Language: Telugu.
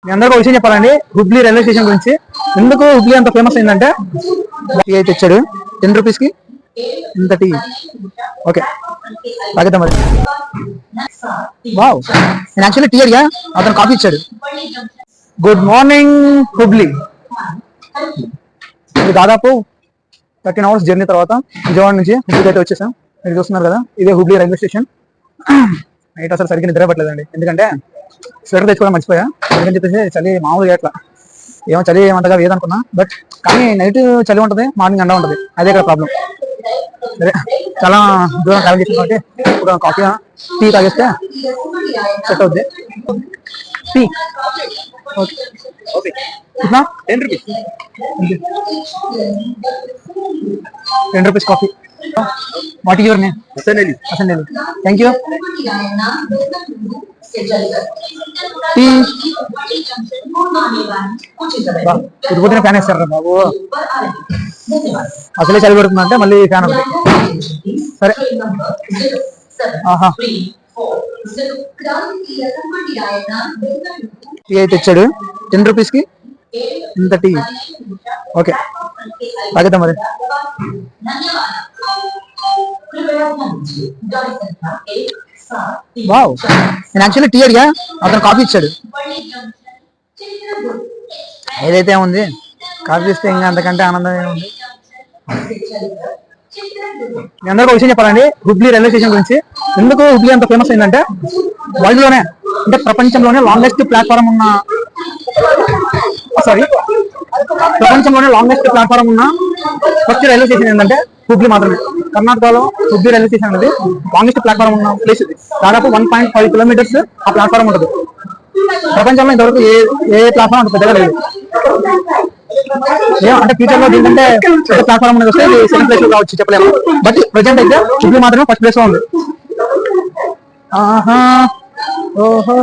మీ అందరికీ ఒక విషయం చెప్పాలండి హుబ్లీ రైల్వే స్టేషన్ గురించి. ఎందుకు హుబ్లీ అంత ఫేమస్ అయిందంటే టీ అయితే ఇచ్చాడు 10 రూపీస్ కి ఇంత టీ. ఓకే తాగిద్దాం మరి. వావ్, నేను యాక్చువల్లీ టీ అడిగా, అతను కాఫీ ఇచ్చాడు. Good morning Hubli. ఇది దాదాపు 13 అవర్స్ జర్నీ తర్వాత విజయవాడ నుంచి హుబ్లీ అయితే వచ్చేసాం. మీరు చూస్తున్నారు కదా, ఇదే హుబ్లీ రైల్వే స్టేషన్. నైట్ అసలు సరిగ్గా నిద్ర పట్టలేదండి, ఎందుకంటే స్వెటర్ తెచ్చుకోవడం మర్చిపోయా. ఎందుకని చెప్పేసి చలి మామూలుగా ఎట్లా ఏమో చలి ఏమంతగా వేదనుకున్నా, బట్ కానీ నైట్ చలి ఉంటుంది, మార్నింగ్ ఎండ ఉంటుంది, అదే ఇక్కడ ప్రాబ్లం. సరే, చాలా దూరం ట్రావెల్ చేసిన కాబట్టి ఇప్పుడు కాఫీ టీ తాగేస్తే సెట్ అవుద్ది. Tea okay 10 rupees 10 rupees coffee. What is your name? Hasan Ali. Hasan Ali, thank you. Tea పుట్టిన ఫ్యాన్ వేస్తారా బాబు? అసలే చలి పెడుతుందంటే మళ్ళీ ఫ్యాన్ ఒకటి. సరే, ఆహా టీ అయితే ఇచ్చాడు 10 రూపీస్ కి ఇంత టీ. ఓకే తాగిద్దాం మరి. వావ్, నేను యాక్చువల్లీ టీ అడిగా, అతను కాఫీ ఇచ్చాడు. ఏదైతే ఉంది కాఫీ ఇస్తే ఇంకా అంతకంటే ఆనందం ఏముంది. మీ అందరికీ ఒక విషయం చెప్పాలండి హుబ్లీ రైల్వే స్టేషన్ గురించి. ఎందుకు హుబ్లీ అంత ఫేమస్ అయిందంటే వరల్డ్ లోనే, అంటే ప్రపంచంలోనే లాంగెస్ట్ ప్లాట్ఫారం ఉన్న ఫస్ట్ రైల్వే స్టేషన్ ఏంటంటే హుబ్లీ మాత్రమే. కర్ణాటకలో హుబ్లీ రైల్వే స్టేషన్ అనేది లాంగెస్ట్ ప్లాట్ఫారం ఉన్న ప్లేస్ ఇది. దాదాపు 1.5 కిలోమీటర్స్ ఆ ప్లాట్ఫారం ఉంటుంది. ప్రపంచంలో ఇంతవరకు ఏ ప్లాట్ఫారం అంత పెద్దగా లేదు. అంటే ఫ్యూచర్ లో దీనికంటే ప్లాట్ఫారం అనేది వస్తే సెకండ్ ప్లేస్ లో కావచ్చు, చెప్పలేము. బట్ ప్రెసెంట్ అయితే హుబ్లీ మాత్రమే ఫస్ట్ ప్లేస్ లో ఉంది. ఆహా ఓహో